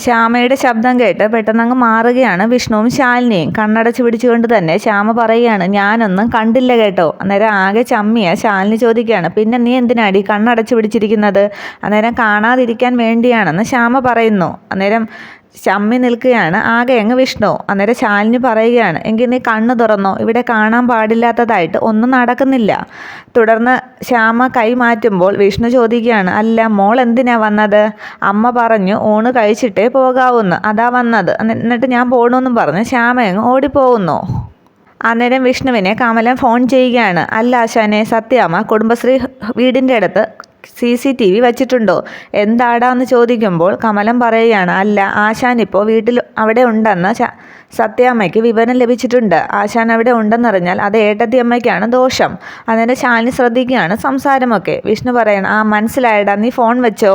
ശ്യാമയുടെ ശബ്ദം കേട്ട് പെട്ടെന്നങ്ങ് മാറുകയാണ് വിഷ്ണുവും ശാലിനിയും. കണ്ണടച്ച് പിടിച്ചുകൊണ്ട് തന്നെ ശ്യാമ പറയുകയാണ്, ഞാനൊന്നും കണ്ടില്ല കേട്ടോ. അന്നേരം ആകെ ചമ്മിയ ശാലിനി ചോദിക്കുകയാണ്, പിന്നെ നീ എന്തിനാടി കണ്ണടച്ച് പിടിച്ചിരിക്കുന്നത്? അന്നേരം കാണാതിരിക്കാൻ വേണ്ടിയാണെന്ന് ശ്യാമ പറയുന്നു. അന്നേരം ചമ്മി നിൽക്കുകയാണ് ആകെ അങ്ങ് വിഷ്ണു. അന്നേരം ശാലിനി പറയുകയാണ്, എങ്കിൽ നീ കണ്ണ് തുറന്നോ, ഇവിടെ കാണാൻ പാടില്ലാത്തതായിട്ട് ഒന്നും നടക്കുന്നില്ല. തുടർന്ന് ശ്യാമ കൈ മാറ്റുമ്പോൾ വിഷ്ണു ചോദിക്കുകയാണ്, അല്ല മോൾ എന്തിനാ വന്നത്? അമ്മ പറഞ്ഞു ഊണ് കഴിച്ചിട്ടേ പോകാവൂന്ന്, അതാ വന്നത്. എന്നിട്ട് ഞാൻ പോകണമെന്നും പറഞ്ഞ് ശ്യാമ അങ്ങ് ഓടിപ്പോകുന്നു. അന്നേരം വിഷ്ണുവിനെ കമലൻ ഫോൺ ചെയ്യുകയാണ്, അല്ല ആശാനെ, സത്യാമ്മ കുടുംബശ്രീ വീടിൻ്റെ അടുത്ത് CCTV വച്ചിട്ടുണ്ടോ? എന്താടാന്ന് ചോദിക്കുമ്പോൾ കമലം പറയുകയാണ്, അല്ല ആശാനിപ്പോൾ വീട്ടിൽ അവിടെ ഉണ്ടെന്ന് സത്യാമ്മയ്ക്ക് വിവരം ലഭിച്ചിട്ടുണ്ട്. ആശാൻ അവിടെ ഉണ്ടെന്നറിഞ്ഞാൽ അത് ഏട്ടത്തിയമ്മയ്ക്കാണ് ദോഷം. അന്നേരം ശാലിനി ശ്രദ്ധിക്കുകയാണ് സംസാരമൊക്കെ. വിഷ്ണു പറയണം, ആ മനസ്സിലായടാ, നീ ഫോൺ വെച്ചോ.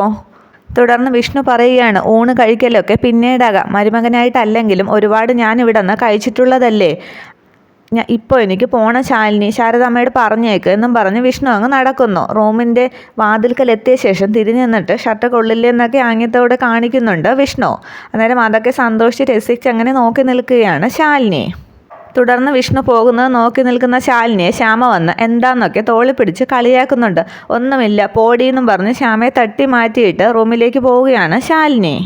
തുടർന്ന് വിഷ്ണു പറയുകയാണ്, ഊണ് കഴിക്കലൊക്കെ പിന്നീടാകാം, മരുമകനായിട്ടല്ലെങ്കിലും ഒരുപാട് ഞാൻ ഇവിടെ നിന്ന് കഴിച്ചിട്ടുള്ളതല്ലേ. ഇപ്പോൾ എനിക്ക് പോണ ശാലിനി, ശാരദാമ്മയോട് പറഞ്ഞേക്ക് എന്നും പറഞ്ഞ് വിഷ്ണു അങ്ങ് നടക്കുന്നു. റൂമിൻ്റെ വാതിൽക്കലെത്തിയ ശേഷം തിരിഞ്ഞു നിന്നിട്ട് ഷർട്ട് കൊള്ളില്ലെന്നൊക്കെ ആംഗ്യത്തോടെ കാണിക്കുന്നുണ്ട് വിഷ്ണു. അന്നേരം അതൊക്കെ സന്തോഷിച്ച് രസിച്ച് അങ്ങനെ നോക്കി നിൽക്കുകയാണ് ശാലിനി. തുടർന്ന് വിഷ്ണു പോകുന്നത് നോക്കി നിൽക്കുന്ന ശാലിനിയെ ശ്യാമ വന്ന് എന്താന്നൊക്കെ തോളി പിടിച്ച് കളിയാക്കുന്നുണ്ട്. ഒന്നുമില്ല പോടിയെന്നും പറഞ്ഞ് ശ്യാമയെ തട്ടി മാറ്റിയിട്ട് റൂമിലേക്ക് പോവുകയാണ് ശാലിനി.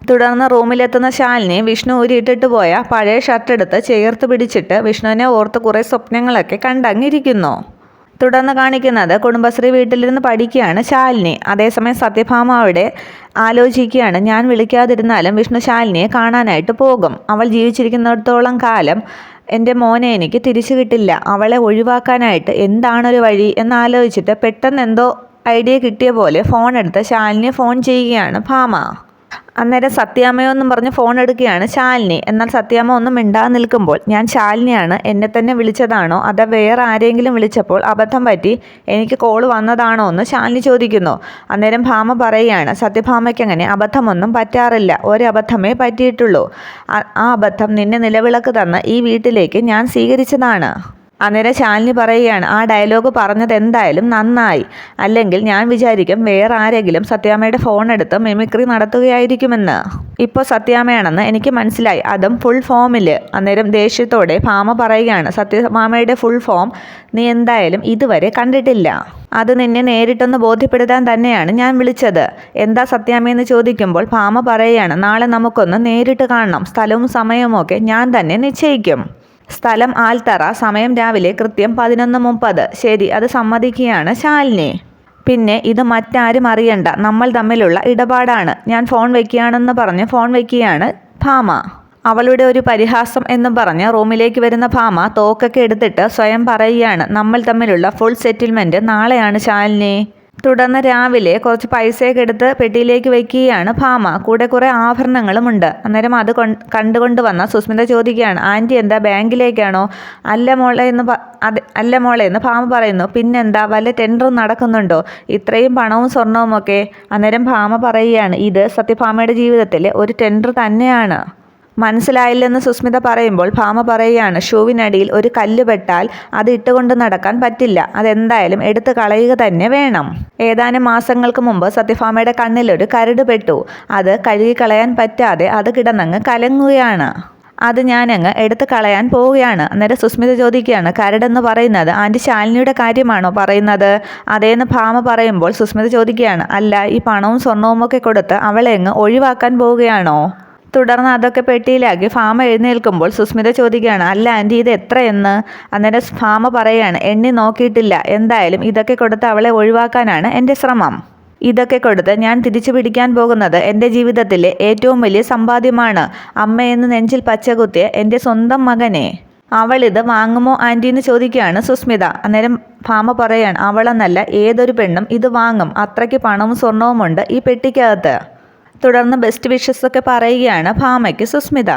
തുടർന്ന് റൂമിലെത്തുന്ന ശാലിനി വിഷ്ണു ഊരിയിട്ടിട്ട് പോയ പഴയ ഷർട്ട് എടുത്ത് ചേർത്ത് പിടിച്ചിട്ട് വിഷ്ണുവിനെ ഓർത്ത് കുറേ സ്വപ്നങ്ങളൊക്കെ കണ്ടങ്ങിരിക്കുന്നു. തുടർന്ന് കാണിക്കുന്നത് കുടുംബശ്രീ വീട്ടിലിരുന്ന് പഠിക്കുകയാണ് ശാലിനി. അതേസമയം സത്യഭാമ അവിടെ ആലോചിക്കുകയാണ്, ഞാൻ വിളിക്കാതിരുന്നാലും വിഷ്ണു ശാലിനിയെ കാണാനായിട്ട് പോകും. അവൾ ജീവിച്ചിരിക്കുന്നിടത്തോളം കാലം എൻ്റെ മോനെ എനിക്ക് തിരിച്ചു കിട്ടില്ല. അവളെ ഒഴിവാക്കാനായിട്ട് എന്താണൊരു വഴി എന്നാലോചിച്ചിട്ട് പെട്ടെന്ന് എന്തോ ഐഡിയ കിട്ടിയ പോലെ ഫോൺ എടുത്ത് ശാലിനിയെ ഫോൺ ചെയ്യുകയാണ് ഭാമ. അന്നേരം സത്യാമ്മയൊന്നും പറഞ്ഞ് ഫോൺ എടുക്കുകയാണ് ശാലിനി. എന്നാൽ സത്യാമ്മ ഒന്നും മിണ്ടാതെ നിൽക്കുമ്പോൾ, ഞാൻ ശാലിനിയാണ്, എന്നെ തന്നെ വിളിച്ചതാണോ അതോ വേറെ ആരെങ്കിലും വിളിച്ചപ്പോൾ അബദ്ധം പറ്റി എനിക്ക് കോൾ വന്നതാണോ എന്ന് ശാലിനി ചോദിക്കുന്നു. അന്നേരം ഭാമ പറയുകയാണ്, സത്യഭാമയ്ക്ക് അങ്ങനെ അബദ്ധമൊന്നും പറ്റാറില്ല, ഒരബദ്ധമേ പറ്റിയിട്ടുള്ളൂ. ആ അബദ്ധം നിന്നെ നിലവിളക്ക് തന്ന ഈ വീട്ടിലേക്ക് ഞാൻ സ്വീകരിച്ചതാണ്. അന്നേരം ശാലിനി പറയുകയാണ്, ആ ഡയലോഗ് പറഞ്ഞത് എന്തായാലും നന്നായി, അല്ലെങ്കിൽ ഞാൻ വിചാരിക്കും വേറെ ആരെങ്കിലും സത്യാമ്മയുടെ ഫോൺ എടുത്ത് മിമിക്രി നടത്തുകയായിരിക്കുമെന്ന്. ഇപ്പോൾ സത്യാമ്മയാണെന്ന് എനിക്ക് മനസ്സിലായി, അതും ഫുൾ ഫോമിൽ. അന്നേരം ദേഷ്യത്തോടെ ഭാമ പറയുകയാണ്, സത്യഭാമയുടെ ഫുൾ ഫോം നീ എന്തായാലും ഇതുവരെ കണ്ടിട്ടില്ല. അത് നിന്നെ നേരിട്ടൊന്ന് ബോധ്യപ്പെടുത്താൻ തന്നെയാണ് ഞാൻ വിളിച്ചത്. എന്താ സത്യാമ്മയെന്ന് ചോദിക്കുമ്പോൾ ഭാമ പറയുകയാണ്, നാളെ നമുക്കൊന്ന് നേരിട്ട് കാണണം, സ്ഥലവും സമയവും ഒക്കെ ഞാൻ തന്നെ നിശ്ചയിക്കും. സ്ഥലം ആൽത്തറ, സമയം രാവിലെ കൃത്യം 11:30. ശരി, അത് സമ്മതിക്കുകയാണ് ശാലിനി. പിന്നെ ഇത് മറ്റാരും അറിയണ്ട, നമ്മൾ തമ്മിലുള്ള ഇടപാടാണ്. ഞാൻ ഫോൺ വയ്ക്കുകയാണെന്ന് പറഞ്ഞ് ഫോൺ വയ്ക്കുകയാണ് ഭാമ. അവളുടെ ഒരു പരിഹാസം എന്നും പറഞ്ഞ് റൂമിലേക്ക് വരുന്ന ഭാമ തോക്കൊക്കെ എടുത്തിട്ട് സ്വയം പറയുകയാണ്, നമ്മൾ തമ്മിലുള്ള ഫുൾ സെറ്റിൽമെൻറ്റ് നാളെയാണ് ശാലിനി. തുടർന്ന് രാവിലെ കുറച്ച് പൈസയൊക്കെ എടുത്ത് പെട്ടിയിലേക്ക് വയ്ക്കുകയാണ് ഭാമ. കൂടെ കുറേ ആഭരണങ്ങളുമുണ്ട്. അന്നേരം അത് കണ്ടുകൊണ്ട് വന്ന സുസ്മിത ചോദിക്കുകയാണ്, ആൻറ്റി എന്താ ബാങ്കിലേക്കാണോ? അല്ല മോളെ എന്ന് ഭാമ പറയുന്നു. പിന്നെന്താ, വല്ല ടെൻഡറും നടക്കുന്നുണ്ടോ? ഇത്രയും പണവും സ്വർണവും ഒക്കെ? അന്നേരം ഭാമ പറയുകയാണ്, ഇത് സത്യഭാമയുടെ ജീവിതത്തിലെ ഒരു ടെൻഡർ തന്നെയാണ്. മനസ്സിലായില്ലെന്ന് സുസ്മിത പറയുമ്പോൾ ഭാമ പറയുകയാണ്, ഷൂവിനടിയിൽ ഒരു കല്ല് പെട്ടാൽ അത് ഇട്ടുകൊണ്ട് നടക്കാൻ പറ്റില്ല, അതെന്തായാലും എടുത്ത് കളയുക തന്നെ വേണം. ഏതാനും മാസങ്ങൾക്ക് മുമ്പ് സത്യഭാമയുടെ കണ്ണിലൊരു കരട് പെട്ടു. അത് കഴുകിക്കളയാൻ പറ്റാതെ അത് കിടന്നങ്ങ് കലങ്ങുകയാണ്. അത് ഞാനങ്ങ് എടുത്ത് കളയാൻ പോവുകയാണ്. അന്നേരം സുസ്മിത ചോദിക്കുകയാണ്, കരടെന്ന് പറയുന്നത് ആൻറ്റി ശാലിനിയുടെ കാര്യമാണോ പറയുന്നത്? അതേന്ന് ഭാമ പറയുമ്പോൾ സുസ്മിത ചോദിക്കുകയാണ്, അല്ല, ഈ പണവും സ്വർണവും ഒക്കെ കൊടുത്ത് അവളെ അങ്ങ് ഒഴിവാക്കാൻ പോവുകയാണോ? തുടർന്ന് അതൊക്കെ പെട്ടിയിലാക്കി ഭാമ എഴുന്നേൽക്കുമ്പോൾ സുസ്മിത ചോദിക്കുകയാണ്, അല്ല ആൻറ്റി ഇത് എത്രയെന്ന്? അന്നേരം ഭാമ പറയുകയാണ്, എണ്ണി നോക്കിയിട്ടില്ല, എന്തായാലും ഇതൊക്കെ കൊടുത്ത് അവളെ ഒഴിവാക്കാനാണ് എൻ്റെ ശ്രമം. ഇതൊക്കെ കൊടുത്ത് ഞാൻ തിരിച്ചു പിടിക്കാൻ പോകുന്നത് എൻ്റെ ജീവിതത്തിലെ ഏറ്റവും വലിയ സമ്പാദ്യമാണ്. അമ്മയെന്ന് നെഞ്ചിൽ പച്ചകുത്തിയ എൻ്റെ സ്വന്തം മകനെ. അവളിത് വാങ്ങുമോ ആൻറ്റിന്ന് ചോദിക്കുകയാണ് സുസ്മിത. അന്നേരം ഭാമ പറയുകയാണ്, അവളെന്നല്ല ഏതൊരു പെണ്ണും ഇത് വാങ്ങും, അത്രയ്ക്ക് പണവും സ്വർണവും ഉണ്ട് ഈ പെട്ടിക്കകത്ത്. തുടർന്ന് ബെസ്റ്റ് വിഷസ് ഒക്കെ പറയുകയാണ് ഭാമയ്ക്ക് സുസ്മിത.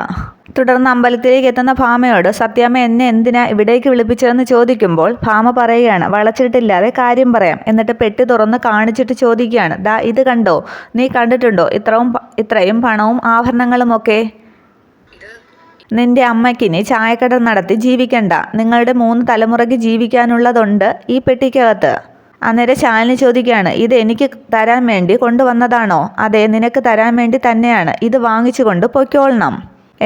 തുടർന്ന് അമ്പലത്തിലേക്ക് എത്തുന്ന ഭാമയോട് സത്യാമ്മ എന്നെ എന്തിനാ ഇവിടേക്ക് വിളിപ്പിച്ചതെന്ന് ചോദിക്കുമ്പോൾ ഭാമ പറയുകയാണ്, വളച്ചിട്ടില്ലാതെ കാര്യം പറയാം. എന്നിട്ട് പെട്ടി തുറന്ന് കാണിച്ചിട്ട് ചോദിക്കുകയാണ്, ദാ ഇത് കണ്ടോ, നീ കണ്ടിട്ടുണ്ടോ ഇത്രയും പണവും ആഭരണങ്ങളുമൊക്കെ? നിന്റെ അമ്മയ്ക്കിനി ചായക്കട നടത്തി ജീവിക്കണ്ട, നിങ്ങളുടെ 3 തലമുറയ്ക്ക് ജീവിക്കാനുള്ളതുണ്ട് ഈ പെട്ടിക്കകത്ത്. അന്നേരം ശാലിനി ചോദിക്കുകയാണ്, ഇത് എനിക്ക് തരാൻ വേണ്ടി കൊണ്ടുവന്നതാണോ? അതെ, നിനക്ക് തരാൻ വേണ്ടി തന്നെയാണ്. ഇത് വാങ്ങിച്ചു കൊണ്ട് പൊയ്ക്കോളണം.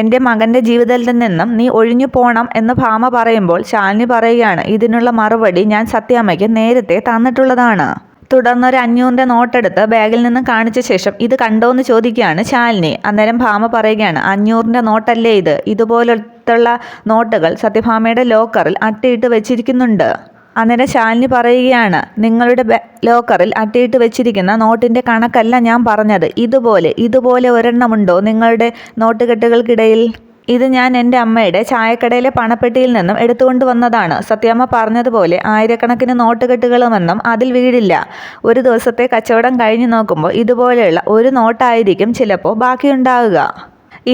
എൻ്റെ മകൻ്റെ ജീവിതത്തിൽ നിന്നും നീ ഒഴിഞ്ഞു പോണം എന്ന് ഭാമ പറയുമ്പോൾ ശാലിനി പറയുകയാണ്, ഇതിനുള്ള മറുപടി ഞാൻ സത്യാമ്മയ്ക്ക് നേരത്തെ തന്നിട്ടുള്ളതാണ്. തുടർന്ന് ഒരു 500 നോട്ടെടുത്ത് ബാഗിൽ നിന്ന് കാണിച്ച ശേഷം ഇത് കണ്ടോന്ന് ചോദിക്കുകയാണ് ശാലിനി. അന്നേരം ഭാമ പറയുകയാണ്, 500 നോട്ടല്ലേ ഇത്? ഇതുപോലത്തുള്ള നോട്ടുകൾ സത്യഭാമയുടെ ലോക്കറിൽ അട്ടിയിട്ട് വെച്ചിരിക്കുന്നുണ്ട്. അന്നേരം ശാലിനി പറയുകയാണ്, നിങ്ങളുടെ ലോക്കറിൽ അട്ടിയിട്ട് വെച്ചിരിക്കുന്ന നോട്ടിൻ്റെ കണക്കല്ല ഞാൻ പറഞ്ഞത്. ഇതുപോലെ ഒരെണ്ണമുണ്ടോ നിങ്ങളുടെ നോട്ടുകെട്ടുകൾക്കിടയിൽ? ഇത് ഞാൻ എൻ്റെ അമ്മയുടെ ചായക്കടയിലെ പണപ്പെട്ടിയിൽ നിന്നും എടുത്തുകൊണ്ട് വന്നതാണ്. സത്യാമ്മ പറഞ്ഞതുപോലെ ആയിരക്കണക്കിന് നോട്ടുകെട്ടുകളുമെന്നും അതിൽ വീടില്ല. ഒരു ദിവസത്തെ കച്ചവടം കഴിഞ്ഞു നോക്കുമ്പോൾ ഇതുപോലെയുള്ള ഒരു നോട്ടായിരിക്കും ചിലപ്പോൾ ബാക്കിയുണ്ടാവുക.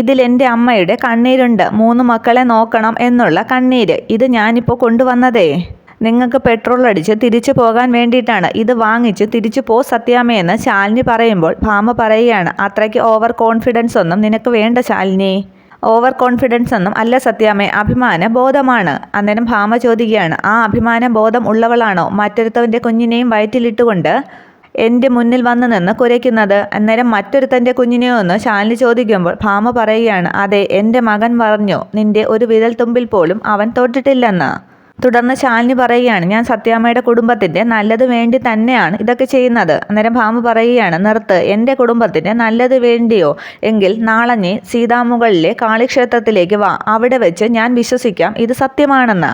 ഇതിൽ എൻ്റെ അമ്മയുടെ കണ്ണീരുണ്ട്. 3 മക്കളെ നോക്കണം എന്നുള്ള കണ്ണീര്. ഇത് ഞാനിപ്പോൾ കൊണ്ടുവന്നതേ നിങ്ങൾക്ക് പെട്രോൾ അടിച്ച് തിരിച്ചു പോകാൻ വേണ്ടിയിട്ടാണ്. ഇത് വാങ്ങിച്ച് തിരിച്ചു പോ സത്യാമ്മയെന്ന് ശാലിനി പറയുമ്പോൾ ഭാമ പറയുകയാണ്, അത്രയ്ക്ക് ഓവർ കോൺഫിഡൻസ് ഒന്നും നിനക്ക് വേണ്ട ശാലിനി. ഓവർ കോൺഫിഡൻസ് ഒന്നും അല്ല സത്യാമ്മേ, അഭിമാന ബോധമാണ്. അന്നേരം ഭാമ ചോദിക്കുകയാണ്, ആ അഭിമാന ബോധം ഉള്ളവളാണോ മറ്റൊരുത്തവൻ്റെ കുഞ്ഞിനെയും വയറ്റിലിട്ടുകൊണ്ട് എൻ്റെ മുന്നിൽ വന്നു നിന്ന് കുരയ്ക്കുന്നത്? അന്നേരം മറ്റൊരുത്തൻ്റെ കുഞ്ഞിനെയോ എന്ന് ശാലിനി ചോദിക്കുമ്പോൾ ഭാമ പറയുകയാണ്, അതെ, എൻ്റെ മകൻ പറഞ്ഞു നിന്റെ ഒരു വിരൽ തുമ്പിൽ പോലും അവൻ തൊട്ടിട്ടില്ലെന്ന്. തുടർന്ന് ശാലിനി പറയുകയാണ്, ഞാൻ സത്യാമ്മയുടെ കുടുംബത്തിൻ്റെ നല്ലത് വേണ്ടി തന്നെയാണ് ഇതൊക്കെ ചെയ്യുന്നത്. അന്നേരം ഭാമ പറയുകയാണ്, നിർത്ത്, എൻ്റെ കുടുംബത്തിൻ്റെ നല്ലത് വേണ്ടിയോ എങ്കിൽ നാളെ നീ സീതാമുകളിലെ കാളിക്ഷേത്രത്തിലേക്ക് വാ. അവിടെ വെച്ച് ഞാൻ വിശ്വസിക്കാം ഇത് സത്യമാണെന്ന്.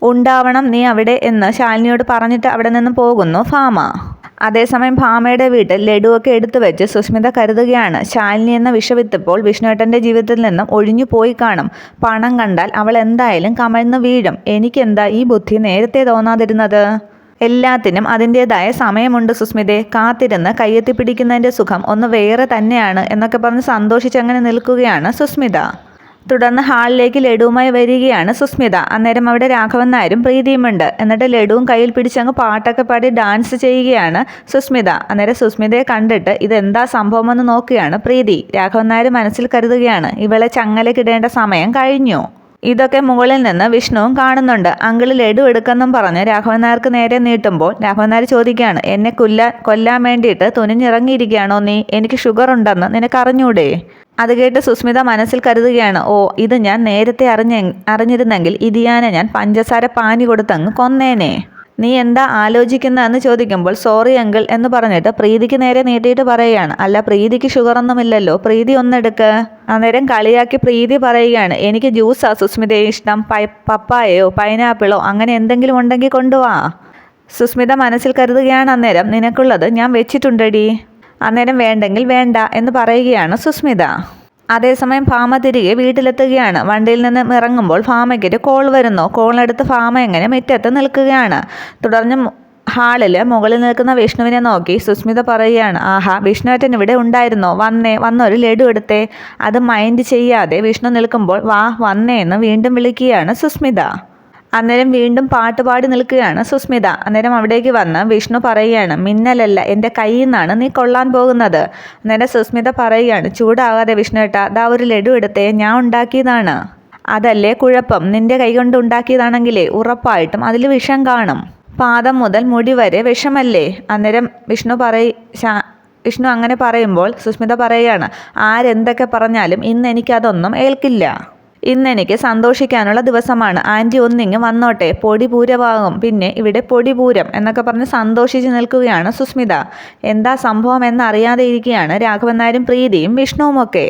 ഉണ്ടാവണം നീ അവിടെ എന്ന് ശാലിനിയോട് പറഞ്ഞിട്ട് അവിടെ നിന്ന് പോകുന്നു ഭാമ. അതേസമയം ഭാമയുടെ വീട്ടിൽ ലഡുവൊക്കെ എടുത്തു വെച്ച് സുസ്മിത കരുതുകയാണ്, ശാലിനി എന്ന വിഷവിത്തിപ്പോൾ വിഷ്ണുവേട്ടൻ്റെ ജീവിതത്തിൽ നിന്നും ഒഴിഞ്ഞു പോയി കാണും. പണം കണ്ടാൽ അവൾ എന്തായാലും കമഴ്ന്ന് വീഴും. എനിക്കെന്താ ഈ ബുദ്ധി നേരത്തെ തോന്നാതിരുന്നത്? എല്ലാത്തിനും അതിൻ്റേതായ സമയമുണ്ട് സുസ്മിതേ. കാത്തിരുന്ന് കയ്യെത്തിപ്പിടിക്കുന്നതിൻ്റെ സുഖം ഒന്ന് വേറെ തന്നെയാണ് എന്നൊക്കെ പറഞ്ഞ് സന്തോഷിച്ചങ്ങനെ നിൽക്കുകയാണ് സുസ്മിത. തുടർന്ന് ഹാളിലേക്ക് ലഡുവുമായി വരികയാണ് സുസ്മിത. അന്നേരം അവിടെ രാഘവൻ നായരും പ്രീതിയുമുണ്ട്. എന്നിട്ട് ലഡുവും കയ്യിൽ പിടിച്ചങ്ങ് പാട്ടൊക്കെ പാടി ഡാൻസ് ചെയ്യുകയാണ് സുസ്മിത. അന്നേരം സുസ്മിതയെ കണ്ടിട്ട് ഇതെന്താ സംഭവമെന്ന് നോക്കുകയാണ് പ്രീതി. രാഘവൻ നായർ മനസ്സിൽ കരുതുകയാണ്, ഇവളെ ചങ്ങലക്കിടേണ്ട സമയം കഴിഞ്ഞു. ഇതൊക്കെ മുകളിൽ നിന്ന് വിഷ്ണുവും കാണുന്നുണ്ട്. അങ്കിള് ലഡു എടുക്കെന്നും പറഞ്ഞ് രാഘവൻ നായർക്ക് നേരെ നീട്ടുമ്പോൾ രാഘവൻ നായർ ചോദിക്കുകയാണ്, എന്നെ കൊല്ലാൻ വേണ്ടിയിട്ട് തുനിഞ്ഞിറങ്ങിയിരിക്കുകയാണോ നീ? എനിക്ക് ഷുഗർ ഉണ്ടെന്ന് നിനക്കറിഞ്ഞൂടെ? അത് കേട്ട് സുസ്മിത മനസ്സിൽ കരുതുകയാണ്, ഓ, ഇത് ഞാൻ നേരത്തെ അറിഞ്ഞിരുന്നെങ്കിൽ ഇതിയാനെ ഞാൻ പഞ്ചസാര പാനി കൊടുത്തങ്ങ് കൊന്നേനെ. നീ എന്താ ആലോചിക്കുന്നതെന്ന് ചോദിക്കുമ്പോൾ സോറി അങ്കിൾ എന്ന് പറഞ്ഞിട്ട് പ്രീതിക്ക് നേരെ നീട്ടിയിട്ട് പറയുകയാണ്, അല്ല, പ്രീതിക്ക് ഷുഗറൊന്നുമില്ലല്ലോ, പ്രീതി ഒന്നെടുക്ക്. അന്നേരം കളിയാക്കി പ്രീതി പറയുകയാണ്, എനിക്ക് ജ്യൂസാ സുസ്മിതയെ ഇഷ്ടം, പപ്പായയോ പൈനാപ്പിളോ അങ്ങനെ എന്തെങ്കിലും ഉണ്ടെങ്കിൽ കൊണ്ടുവാ. സുസ്മിത മനസ്സിൽ കരുതുകയാണ്, അന്നേരം നിനക്കുള്ളത് ഞാൻ വെച്ചിട്ടുണ്ടടി, അന്നേരം വേണ്ടെങ്കിൽ വേണ്ട എന്ന് പറയുകയാണ് സുസ്മിത. അതേസമയം ഭാമ തിരികെ വീട്ടിലെത്തുകയാണ്. വണ്ടിയിൽ നിന്ന് ഇറങ്ങുമ്പോൾ ഭാമയ്ക്കൊരു കോൾ വരുന്നു. കോളിനടുത്ത് ഭാമ എങ്ങനെ മുറ്റത്ത് നിൽക്കുകയാണ്. തുടർന്ന് ഹാളിൽ മുകളിൽ നിൽക്കുന്ന വിഷ്ണുവിനെ നോക്കി സുസ്മിത പറയുകയാണ്, ആഹാ, വിഷ്ണുവേട്ടൻ ഇവിടെ ഉണ്ടായിരുന്നോ? വന്നൊരു ലഡു എടുത്തേ. അത് മൈൻഡ് ചെയ്യാതെ വിഷ്ണു നിൽക്കുമ്പോൾ വാ വന്നേ എന്ന് വീണ്ടും വിളിക്കുകയാണ് സുസ്മിത. അന്നേരം വീണ്ടും പാട്ടുപാടി നിൽക്കുകയാണ് സുസ്മിത. അന്നേരം അവിടേക്ക് വന്ന് വിഷ്ണു പറയുകയാണ്, മിന്നലല്ല, എൻ്റെ കയ്യിൽ നിന്നാണ് നീ കൊള്ളാൻ പോകുന്നത്. അന്നേരം സുസ്മിത പറയുകയാണ്, ചൂടാകാതെ വിഷ്ണുവേട്ടാ, ദാ ഒരു ലഡു എടുത്തേ, ഞാൻ ഉണ്ടാക്കിയതാണ്. അതല്ലേ കുഴപ്പം, നിൻ്റെ കൈകൊണ്ട് ഉണ്ടാക്കിയതാണെങ്കിലേ ഉറപ്പായിട്ടും അതിൽ വിഷം കാണും. പാദം മുതൽ മുടി വരെ വിഷമല്ലേ? അന്നേരം വിഷ്ണു അങ്ങനെ പറയുമ്പോൾ സുസ്മിത പറയുകയാണ്, ആരെന്തൊക്കെ പറഞ്ഞാലും ഇന്ന് എനിക്കതൊന്നും ഏൽക്കില്ല. ഇന്നെനിക്ക് സന്തോഷിക്കാനുള്ള ദിവസമാണ്. ആൻറ്റി ഒന്നിങ്ങ് വന്നോട്ടെ, പൊടി പൂരമാകും, പിന്നെ ഇവിടെ പൊടി പൂരം എന്നൊക്കെ പറഞ്ഞ് സന്തോഷിച്ച് നിൽക്കുകയാണ് സുസ്മിത. എന്താ സംഭവം എന്നറിയാതെ ഇരിക്കുകയാണ് രാഘവൻ നായരും പ്രീതിയും വിഷ്ണുവുമൊക്കെ.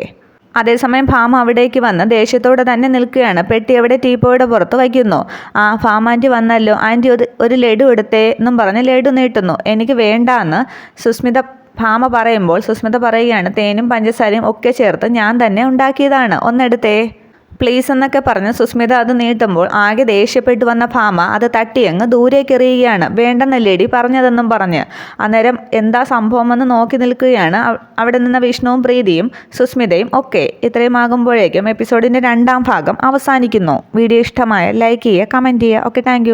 അതേസമയം ഭാമ അവിടേക്ക് വന്ന് ദേഷ്യത്തോടെ തന്നെ നിൽക്കുകയാണ്. പെട്ടി അവിടെ ടീപ്പോയുടെ പുറത്ത് വയ്ക്കുന്നു. ആ, ഭാമ ആൻറ്റി വന്നല്ലോ, ആൻറ്റി ഒരു ലഡു എടുത്തേ എന്നും പറഞ്ഞ് ലഡു നീട്ടുന്നു. എനിക്ക് വേണ്ടാന്ന് ഭാമ പറയുമ്പോൾ സുസ്മിത പറയുകയാണ്, തേനും പഞ്ചസാരയും ഒക്കെ ചേർത്ത് ഞാൻ തന്നെ ഉണ്ടാക്കിയതാണ്, ഒന്നെടുത്തേ പ്ലീസ് എന്നൊക്കെ പറഞ്ഞ് സുസ്മിത അത് നീട്ടുമ്പോൾ ആകെ ദേഷ്യപ്പെട്ടു വന്ന ഭാമ അത് തട്ടിയങ്ങ് ദൂരേക്ക് എറിയുകയാണ്. വേണ്ടെന്നല്ലേടി പറഞ്ഞതെന്നും പറഞ്ഞ്. അന്നേരം എന്താ സംഭവമെന്ന് നോക്കി നിൽക്കുകയാണ് അവിടെ നിന്ന് വിഷ്ണുവും പ്രീതിയും സുസ്മിതയും ഒക്കെ. ഇത്രയും ആകുമ്പോഴേക്കും എപ്പിസോഡിൻ്റെ 2ാം ഭാഗം അവസാനിക്കുന്നു. വീഡിയോ ഇഷ്ടമായ ലൈക്ക് ചെയ്യുക, കമൻറ്റ് ചെയ്യുക. Okay, thank